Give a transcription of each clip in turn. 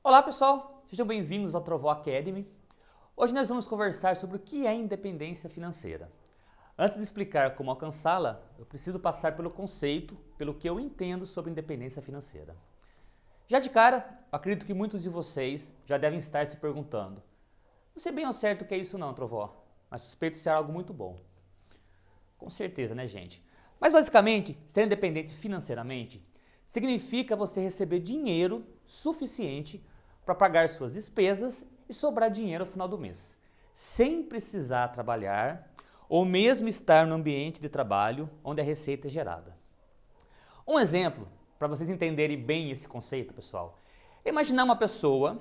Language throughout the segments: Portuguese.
Olá pessoal, sejam bem-vindos ao Trovó Academy. Hoje nós vamos conversar sobre o que é independência financeira. Antes de explicar como alcançá-la, eu preciso passar pelo conceito, pelo que eu entendo sobre independência financeira. Já de cara, acredito que muitos de vocês já devem estar se perguntando: não sei bem ao certo o que é isso não, Trovó, mas suspeito ser algo muito bom. Com certeza, né, gente? Mas basicamente, ser independente financeiramente significa você receber dinheiro suficiente para pagar suas despesas e sobrar dinheiro ao final do mês, sem precisar trabalhar ou mesmo estar no ambiente de trabalho onde a receita é gerada. Um exemplo, para vocês entenderem bem esse conceito, pessoal, é imaginar uma pessoa,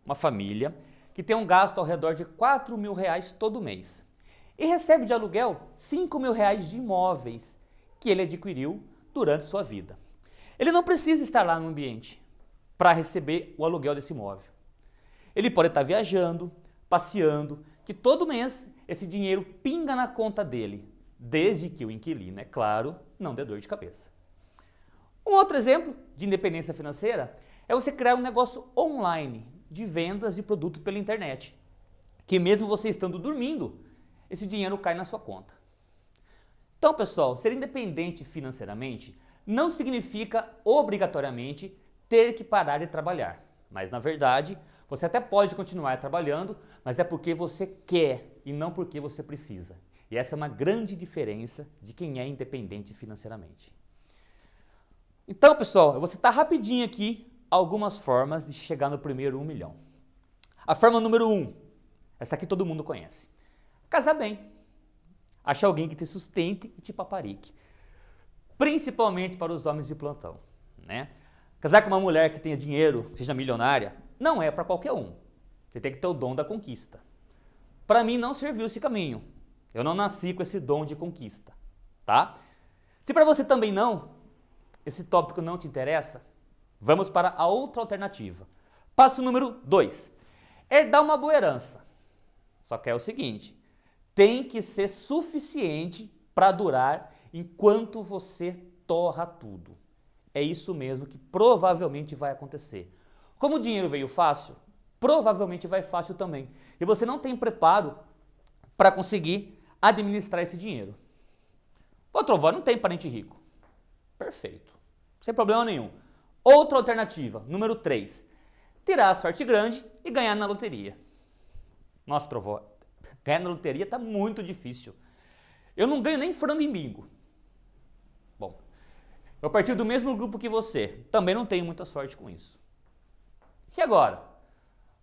uma família, que tem um gasto ao redor de R$ 4.000 todo mês e recebe de aluguel R$ 5.000 de imóveis que ele adquiriu durante sua vida. Ele não precisa estar lá no ambiente para receber o aluguel desse imóvel. Ele pode estar viajando, passeando, que todo mês esse dinheiro pinga na conta dele, desde que o inquilino, é claro, não dê dor de cabeça. Um outro exemplo de independência financeira é você criar um negócio online de vendas de produto pela internet, que mesmo você estando dormindo, esse dinheiro cai na sua conta. Então, pessoal, ser independente financeiramente não significa obrigatoriamente ter que parar de trabalhar. Mas, na verdade, você até pode continuar trabalhando, mas é porque você quer e não porque você precisa. E essa é uma grande diferença de quem é independente financeiramente. Então, pessoal, eu vou citar rapidinho aqui algumas formas de chegar no primeiro 1 milhão. A forma número 1, essa aqui todo mundo conhece. Casar bem. Achar alguém que te sustente e te paparique. Principalmente para os homens de plantão, né? Casar com uma mulher que tenha dinheiro, seja milionária, não é para qualquer um. Você tem que ter o dom da conquista. Para mim não serviu esse caminho. Eu não nasci com esse dom de conquista, tá? Se para você também não, esse tópico não te interessa, vamos para a outra alternativa. Passo número 2. Herdar uma boa herança. Só que é o seguinte, tem que ser suficiente para durar enquanto você torra tudo. É isso mesmo que provavelmente vai acontecer. Como o dinheiro veio fácil, provavelmente vai fácil também. E você não tem preparo para conseguir administrar esse dinheiro. Outro avô não tem parente rico. Perfeito. Sem problema nenhum. Outra alternativa, número 3. Tirar a sorte grande e ganhar na loteria. Nossa, Trovó, ganhar na loteria está muito difícil. Eu não ganho nem frango em bingo. Bom, eu parti do mesmo grupo que você, também não tenho muita sorte com isso. E agora?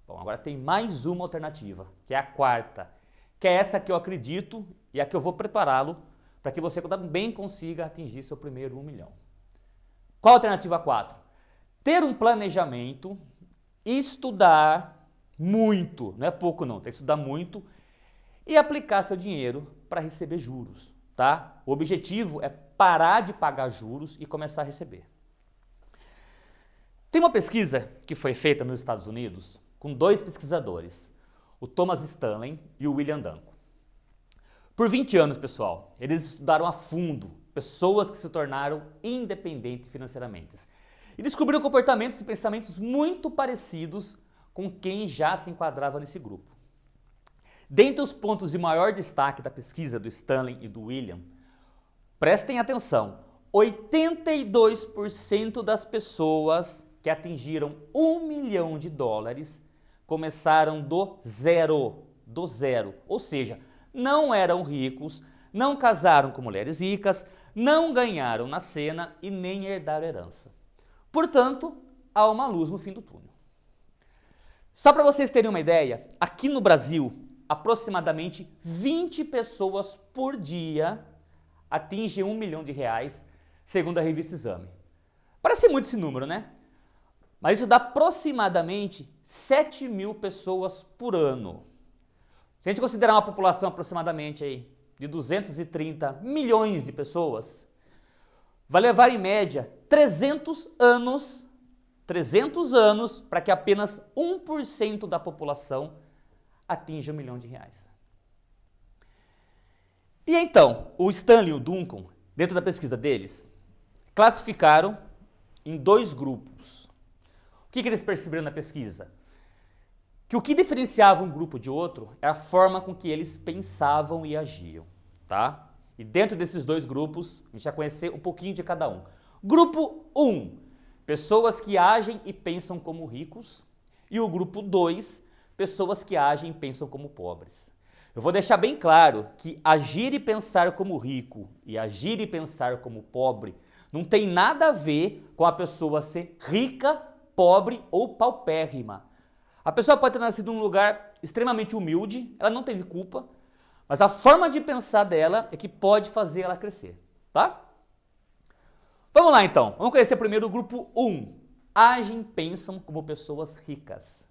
Bom, agora tem mais uma alternativa, que é a quarta, que é essa que eu acredito e a que eu vou prepará-lo para que você também consiga atingir seu primeiro 1 milhão. Qual a alternativa 4? Ter um planejamento, estudar muito, não é pouco não, tem que estudar muito e aplicar seu dinheiro para receber juros, tá? O objetivo é parar de pagar juros e começar a receber. Tem uma pesquisa que foi feita nos Estados Unidos com 2 pesquisadores, o Thomas Stanley e o William Danko. Por 20 anos, pessoal, eles estudaram a fundo pessoas que se tornaram independentes financeiramente e descobriram comportamentos e pensamentos muito parecidos com quem já se enquadrava nesse grupo. Dentre os pontos de maior destaque da pesquisa do Stanley e do William, prestem atenção, 82% das pessoas que atingiram $1 milhão começaram do zero, ou seja, não eram ricos, não casaram com mulheres ricas, não ganharam na cena e nem herdaram herança. Portanto, há uma luz no fim do túnel. Só para vocês terem uma ideia, aqui no Brasil, aproximadamente 20 pessoas por dia atingem R$ 1 milhão, segundo a revista Exame. Parece muito esse número, né? Mas isso dá aproximadamente 7 mil pessoas por ano. Se a gente considerar uma população aproximadamente aí de 230 milhões de pessoas, vai levar em média 300 anos para que apenas 1% da população atinja R$ 1 milhão. E então, o Stanley e o Duncan, dentro da pesquisa deles, classificaram em 2 grupos. O que eles perceberam na pesquisa? Que o que diferenciava um grupo de outro é a forma com que eles pensavam e agiam, tá? E dentro desses dois grupos, a gente vai conhecer um pouquinho de cada um. Grupo 1, pessoas que agem e pensam como ricos. E o grupo 2, pessoas que agem e pensam como pobres. Eu vou deixar bem claro que agir e pensar como rico e agir e pensar como pobre não tem nada a ver com a pessoa ser rica, pobre ou paupérrima. A pessoa pode ter nascido num lugar extremamente humilde, ela não teve culpa, mas a forma de pensar dela é que pode fazer ela crescer, tá? Vamos lá então, vamos conhecer primeiro o grupo 1. Agem e pensam como pessoas ricas.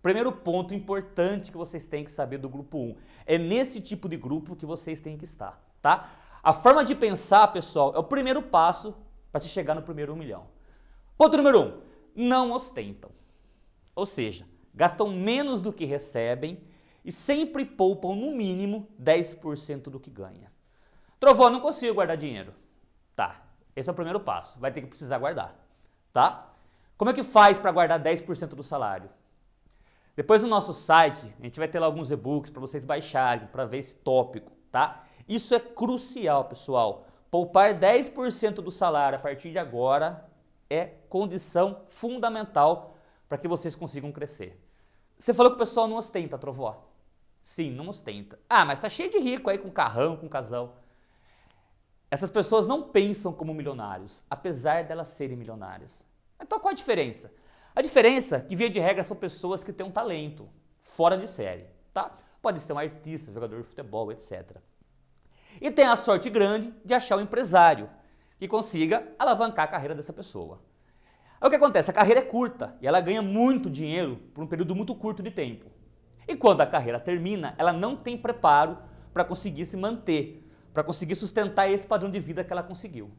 Primeiro ponto importante que vocês têm que saber do grupo 1. É nesse tipo de grupo que vocês têm que estar, tá? A forma de pensar, pessoal, é o primeiro passo para se chegar no primeiro 1 milhão. Ponto número 1. Não ostentam. Ou seja, gastam menos do que recebem e sempre poupam no mínimo 10% do que ganha. Trovão, não consigo guardar dinheiro. Tá, esse é o primeiro passo, vai ter que precisar guardar, tá? Como é que faz para guardar 10% do salário? Depois no nosso site, a gente vai ter lá alguns e-books para vocês baixarem, para ver esse tópico, tá? Isso é crucial, pessoal. Poupar 10% do salário a partir de agora é condição fundamental para que vocês consigam crescer. Você falou que o pessoal não ostenta, Trovó. Sim, não ostenta. Ah, mas tá cheio de rico aí com carrão, com casão. Essas pessoas não pensam como milionários, apesar delas serem milionárias. Então qual a diferença? A diferença é que, via de regra, são pessoas que têm um talento fora de série, tá? Pode ser um artista, jogador de futebol, etc. E tem a sorte grande de achar um empresário que consiga alavancar a carreira dessa pessoa. Aí o que acontece? A carreira é curta e ela ganha muito dinheiro por um período muito curto de tempo. E quando a carreira termina, ela não tem preparo para conseguir se manter, para conseguir sustentar esse padrão de vida que ela conseguiu,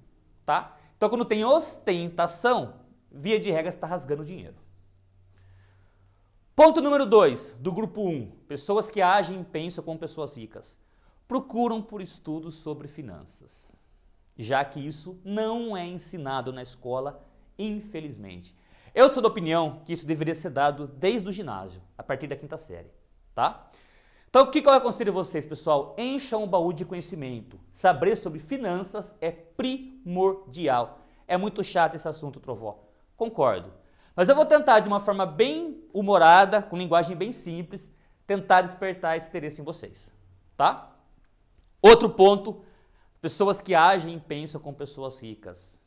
tá? Então quando tem ostentação, via de regra está rasgando dinheiro. Ponto número 2 do grupo 1, pessoas que agem e pensam como pessoas ricas. Procuram por estudos sobre finanças, já que isso não é ensinado na escola, infelizmente. Eu sou da opinião que isso deveria ser dado desde o ginásio, a partir da 5ª série, tá? Então o que eu aconselho vocês, pessoal? Encham o baú de conhecimento. Saber sobre finanças é primordial. É muito chato esse assunto, Trovó. Concordo. Mas eu vou tentar, de uma forma bem humorada, com linguagem bem simples, tentar despertar esse interesse em vocês, tá? Outro ponto, pessoas que agem e pensam como pessoas ricas.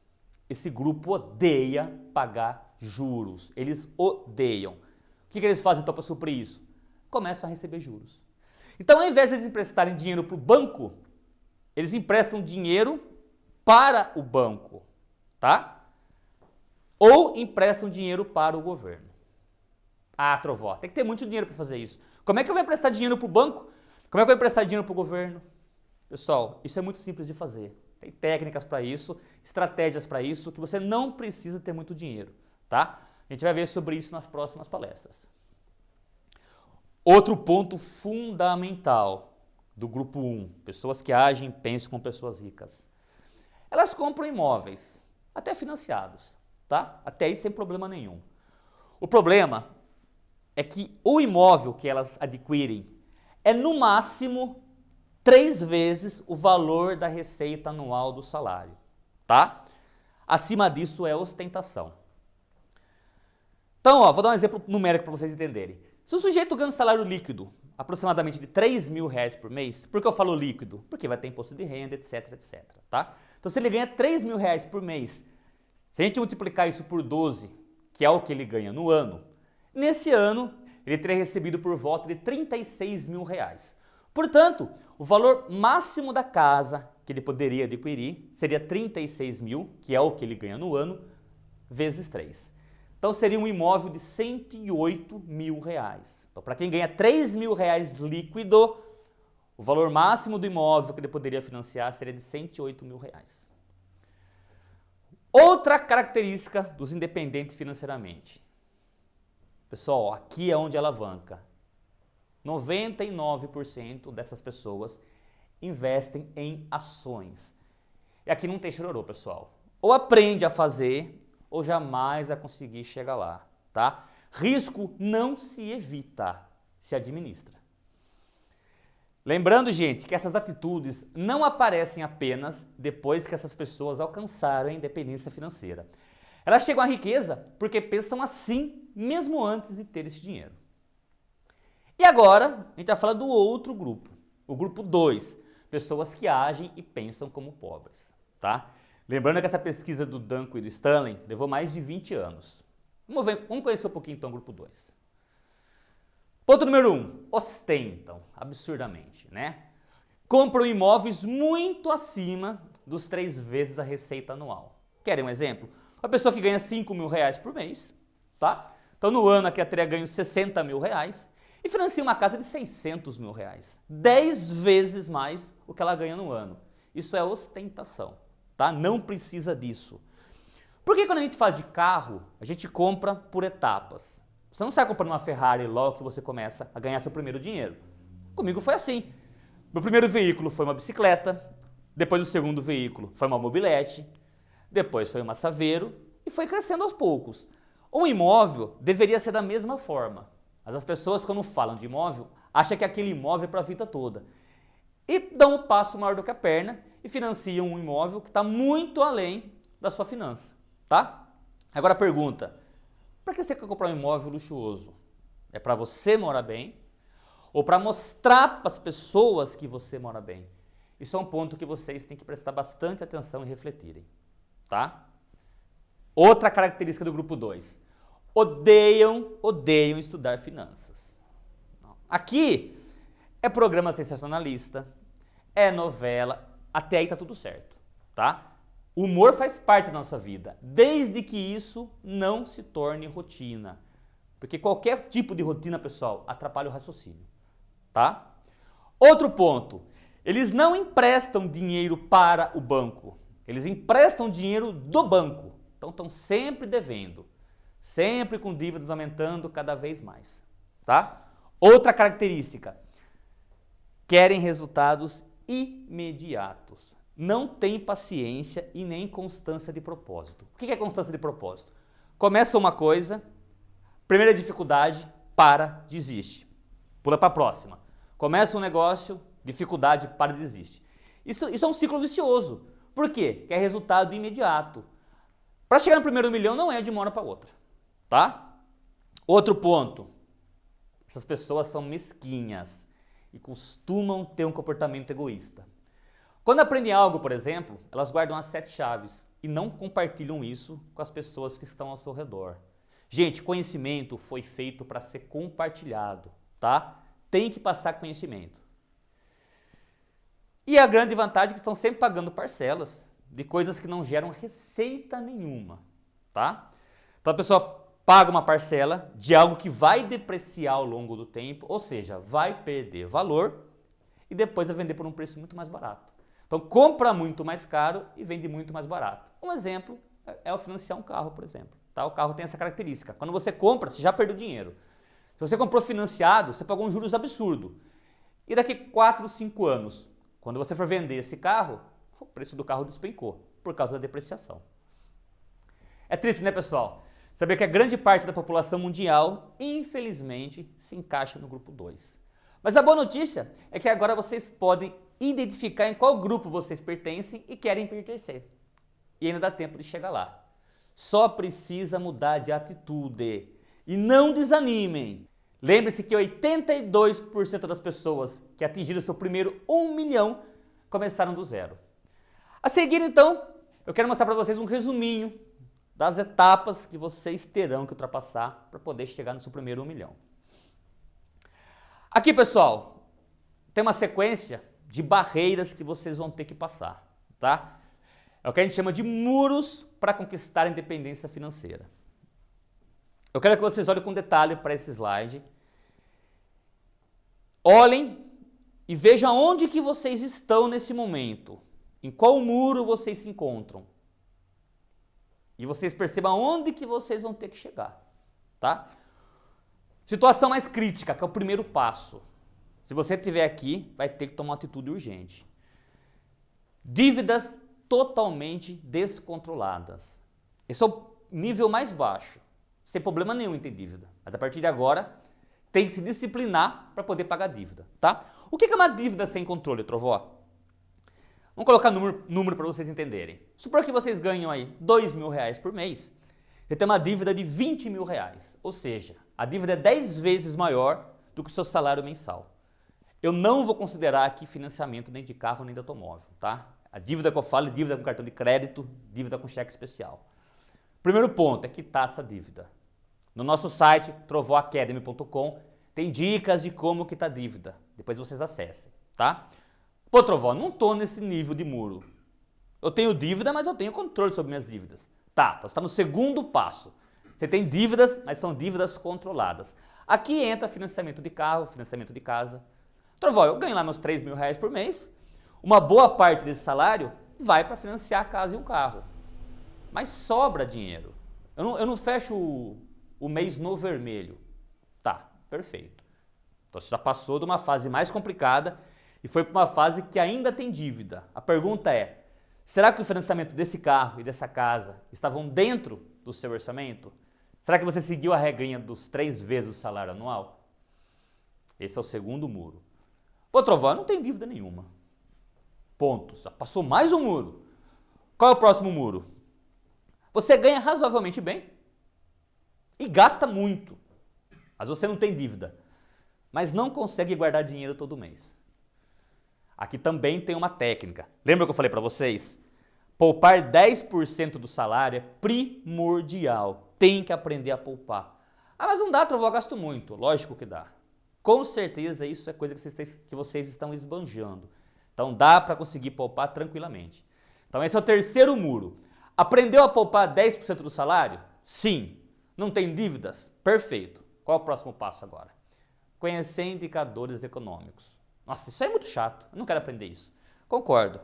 Esse grupo odeia pagar juros. Eles odeiam. O que eles fazem então para suprir isso? Começam a receber juros. Então, ao invés de eles emprestarem dinheiro para o banco, eles emprestam dinheiro para o banco, tá? Ou emprestam dinheiro para o governo. Ah, Trovó, tem que ter muito dinheiro para fazer isso. Como é que eu vou emprestar dinheiro para o banco? Como é que eu vou emprestar dinheiro para o governo? Pessoal, isso é muito simples de fazer. Tem técnicas para isso, estratégias para isso, que você não precisa ter muito dinheiro, tá? A gente vai ver sobre isso nas próximas palestras. Outro ponto fundamental do grupo 1, pessoas que agem e pensam com pessoas ricas. Elas compram imóveis, até financiados, tá? Até aí sem problema nenhum. O problema é que o imóvel que elas adquirem é no máximo 3 vezes o valor da receita anual do salário, tá? Acima disso é ostentação. Então, vou dar um exemplo numérico para vocês entenderem. Se o sujeito ganha um salário líquido, aproximadamente de R$3.000 por mês, por que eu falo líquido? Porque vai ter imposto de renda, etc, etc, tá? Então, se ele ganha R$3.000 por mês, se a gente multiplicar isso por 12, que é o que ele ganha no ano, nesse ano ele teria recebido por volta de R$36.000. Portanto, o valor máximo da casa que ele poderia adquirir seria 36 mil, que é o que ele ganha no ano, vezes 3. Então seria um imóvel de R$108.000. Então, para quem ganha R$3.000 líquido, o valor máximo do imóvel que ele poderia financiar seria de R$108.000. Outra característica dos independentes financeiramente. Pessoal, aqui é onde alavanca. 99% dessas pessoas investem em ações. E aqui não tem chororô, pessoal. Ou aprende a fazer, ou jamais vai conseguir chegar lá, tá? Risco não se evita, se administra. Lembrando, gente, que essas atitudes não aparecem apenas depois que essas pessoas alcançaram a independência financeira. Elas chegam à riqueza porque pensam assim, mesmo antes de ter esse dinheiro. E agora, a gente vai falar do outro grupo, o grupo 2, pessoas que agem e pensam como pobres, tá? Lembrando que essa pesquisa do Danko e do Stanley levou mais de 20 anos. Vamos conhecer um pouquinho então o grupo 2. Ponto número 1, ostentam absurdamente, né? Compram imóveis muito acima dos 3 vezes a receita anual. Querem um exemplo? Uma pessoa que ganha 5 mil reais por mês, tá? Então no ano aqui ela teria ganho 60 mil reais e financia uma casa de 600 mil reais. 10 vezes mais o que ela ganha no ano. Isso é ostentação, tá? Não precisa disso. Por que quando a gente fala de carro, a gente compra por etapas? Você não sai comprando uma Ferrari logo que você começa a ganhar seu primeiro dinheiro. Comigo foi assim. Meu primeiro veículo foi uma bicicleta, depois o segundo veículo foi uma mobilete, depois foi uma Saveiro e foi crescendo aos poucos. Um imóvel deveria ser da mesma forma. Mas as pessoas quando falam de imóvel, acham que aquele imóvel é para a vida toda. E dão um passo maior do que a perna e financiam um imóvel que está muito além da sua finança, tá? Agora a pergunta, para que você quer comprar um imóvel luxuoso? É para você morar bem ou para mostrar para as pessoas que você mora bem? Isso é um ponto que vocês têm que prestar bastante atenção e refletirem, tá? Outra característica do grupo 2. Odeiam estudar finanças. Aqui é programa sensacionalista, é novela, até aí tá tudo certo, tá? O humor faz parte da nossa vida, desde que isso não se torne rotina. Porque qualquer tipo de rotina, pessoal, atrapalha o raciocínio, tá? Outro ponto, eles não emprestam dinheiro para o banco, eles emprestam dinheiro do banco. Então estão sempre devendo, sempre com dívidas aumentando cada vez mais, tá? Outra característica, querem resultados imediatos. Não tem paciência e nem constância de propósito. O que é constância de propósito? Começa uma coisa, primeira dificuldade, para, desiste. Pula para a próxima. Começa um negócio, dificuldade, para, desiste. Isso é um ciclo vicioso. Por quê? Quer resultado imediato. Para chegar no primeiro milhão não é de uma hora para outra, tá? Outro ponto, essas pessoas são mesquinhas e costumam ter um comportamento egoísta. Quando aprendem algo, por exemplo, elas guardam as 7 chaves e não compartilham isso com as pessoas que estão ao seu redor. Gente, conhecimento foi feito para ser compartilhado, tá? Tem que passar conhecimento. E a grande vantagem é que estão sempre pagando parcelas de coisas que não geram receita nenhuma, tá? Então a pessoa paga uma parcela de algo que vai depreciar ao longo do tempo, ou seja, vai perder valor e depois vai vender por um preço muito mais barato. Então compra muito mais caro e vende muito mais barato. Um exemplo é o financiar um carro, por exemplo. Tá? O carro tem essa característica. Quando você compra, você já perdeu dinheiro. Se você comprou financiado, você pagou um juros absurdo. E daqui 4, 5 anos, quando você for vender esse carro, o preço do carro despencou por causa da depreciação. É triste, né, pessoal? Saber que a grande parte da população mundial, infelizmente, se encaixa no grupo 2. Mas a boa notícia é que agora vocês podem identificar em qual grupo vocês pertencem e querem pertencer. E ainda dá tempo de chegar lá. Só precisa mudar de atitude. E não desanimem. Lembre-se que 82% das pessoas que atingiram seu primeiro 1 milhão começaram do zero. A seguir, então, eu quero mostrar para vocês um resuminho das etapas que vocês terão que ultrapassar para poder chegar no seu primeiro 1 milhão. Aqui, pessoal, tem uma sequência de barreiras que vocês vão ter que passar, tá? É o que a gente chama de muros para conquistar a independência financeira. Eu quero que vocês olhem com detalhe para esse slide. Olhem e vejam onde que vocês estão nesse momento. Em qual muro vocês se encontram. E vocês percebam onde que vocês vão ter que chegar, tá? Situação mais crítica, que é o primeiro passo. Se você estiver aqui, vai ter que tomar uma atitude urgente. Dívidas totalmente descontroladas. Esse é o nível mais baixo, sem problema nenhum em ter dívida. Mas a partir de agora, tem que se disciplinar para poder pagar a dívida, tá? O que é uma dívida sem controle, Trovó? Vamos colocar número para vocês entenderem. Supor que vocês ganham aí R$ 2.000 por mês, você tem uma dívida de R$ 20.000, ou seja, a dívida é 10 vezes maior do que o seu salário mensal. Eu não vou considerar aqui financiamento nem de carro nem de automóvel, tá? A dívida que eu falo é dívida com cartão de crédito, dívida com cheque especial. Primeiro ponto é quitar essa dívida. No nosso site, trovoacademy.com, tem dicas de como quitar dívida. Depois vocês acessem, tá? Pô, Trovó, não tô nesse nível de muro. Eu tenho dívida, mas eu tenho controle sobre minhas dívidas. Tá, então você está no segundo passo. Você tem dívidas, mas são dívidas controladas. Aqui entra financiamento de carro, financiamento de casa. Trovó, eu ganho lá meus R$ 3.000 por mês. Uma boa parte desse salário vai para financiar a casa e um carro. Mas sobra dinheiro. Eu não fecho o mês no vermelho. Tá, perfeito. Então você já passou de uma fase mais complicada e foi para uma fase que ainda tem dívida. A pergunta é, será que o financiamento desse carro e dessa casa estavam dentro do seu orçamento? Será que você seguiu a regrinha dos 3 vezes o salário anual? Esse é o segundo muro. Pô, Trovó, não tem dívida nenhuma. Ponto. Já passou mais um muro. Qual é o próximo muro? Você ganha razoavelmente bem e gasta muito, mas você não tem dívida, mas não consegue guardar dinheiro todo mês. Aqui também tem uma técnica. Lembra que eu falei para vocês? Poupar 10% do salário é primordial. Tem que aprender a poupar. Ah, mas não dá, Trovó, eu gasto muito. Lógico que dá. Com certeza isso é coisa que vocês estão esbanjando. Então dá para conseguir poupar tranquilamente. Então esse é o terceiro muro. Aprendeu a poupar 10% do salário? Sim. Não tem dívidas? Perfeito. Qual é o próximo passo agora? Conhecer indicadores econômicos. Nossa, isso é muito chato. Eu não quero aprender isso. Concordo.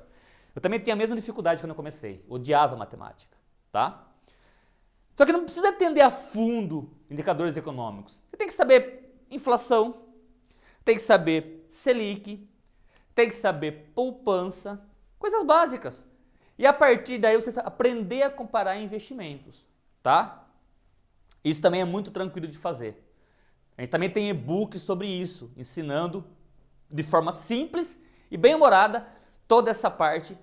Eu também tinha a mesma dificuldade quando eu comecei. Odiava matemática, tá? Só que não precisa entender a fundo indicadores econômicos. Você tem que saber inflação, tem que saber Selic, tem que saber poupança, coisas básicas. E a partir daí você aprender a comparar investimentos, tá? Isso também é muito tranquilo de fazer. A gente também tem e-book sobre isso, ensinando de forma simples e bem humorada toda essa parte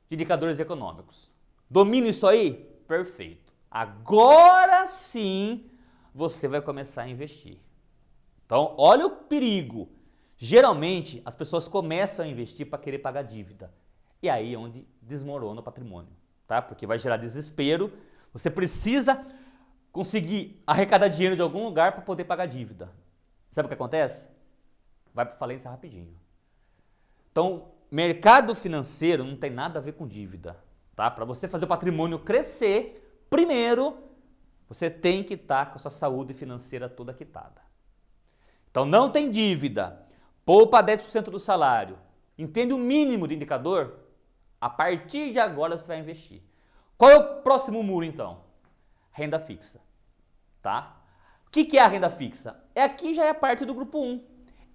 de indicadores econômicos. Domina isso aí? Perfeito. Agora sim você vai começar a investir. Então, olha o perigo. Geralmente, as pessoas começam a investir para querer pagar dívida. E aí é onde desmorona o patrimônio, tá? Porque vai gerar desespero. Você precisa conseguir arrecadar dinheiro de algum lugar para poder pagar dívida. Sabe o que acontece? Vai para falência rapidinho. Então, mercado financeiro não tem nada a ver com dívida, tá? Para você fazer o patrimônio crescer, primeiro, você tem que estar com a sua saúde financeira toda quitada. Então, não tem dívida, poupa 10% do salário, entende o mínimo de indicador? A partir de agora você vai investir. Qual é o próximo muro, então? Renda fixa, tá? O que é a renda fixa? Aqui já é parte do grupo 1.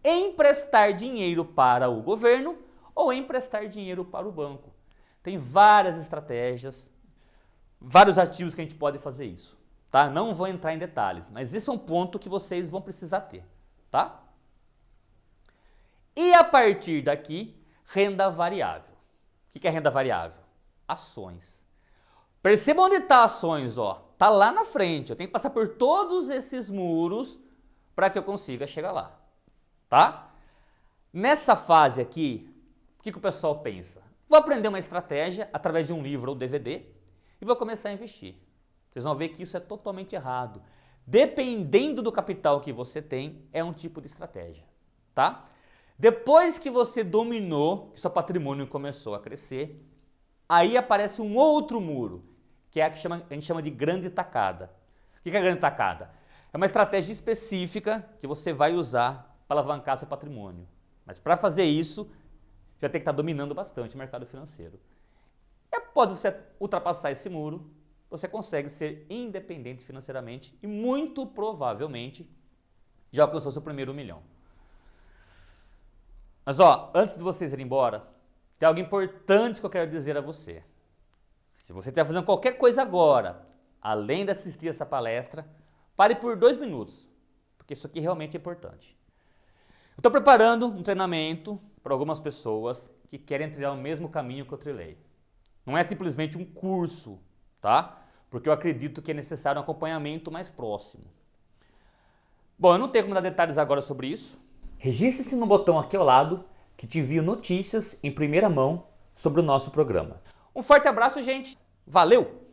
Emprestar dinheiro para o governo ou emprestar dinheiro para o banco. Tem várias estratégias, vários ativos que a gente pode fazer isso, tá? Não vou entrar em detalhes, mas esse é um ponto que vocês vão precisar ter, tá? E a partir daqui, renda variável. O que é renda variável? Ações. Perceba onde está ações, ó. Tá lá na frente. Eu tenho que passar por todos esses muros para que eu consiga chegar lá, tá? Nessa fase aqui, o que o pessoal pensa? Vou aprender uma estratégia através de um livro ou DVD e vou começar a investir. Vocês vão ver que isso é totalmente errado. Dependendo do capital que você tem, é um tipo de estratégia, tá? Depois que você dominou, que seu patrimônio começou a crescer, aí aparece um outro muro, que é a que a gente chama de grande tacada. O que é a grande tacada? É uma estratégia específica que você vai usar para alavancar seu patrimônio. Mas para fazer isso, já tem que estar dominando bastante o mercado financeiro. E após você ultrapassar esse muro, você consegue ser independente financeiramente e muito provavelmente já alcançou seu primeiro 1 milhão. Mas ó, antes de vocês irem embora, tem algo importante que eu quero dizer a você. Se você estiver fazendo qualquer coisa agora, além de assistir essa palestra, pare por 2 minutos, porque isso aqui realmente é importante. Eu estou preparando um treinamento para algumas pessoas que querem trilhar o mesmo caminho que eu trilhei. Não é simplesmente um curso, tá? Porque eu acredito que é necessário um acompanhamento mais próximo. Bom, eu não tenho como dar detalhes agora sobre isso. Registre-se no botão aqui ao lado que te envio notícias em primeira mão sobre o nosso programa. Um forte abraço, gente. Valeu!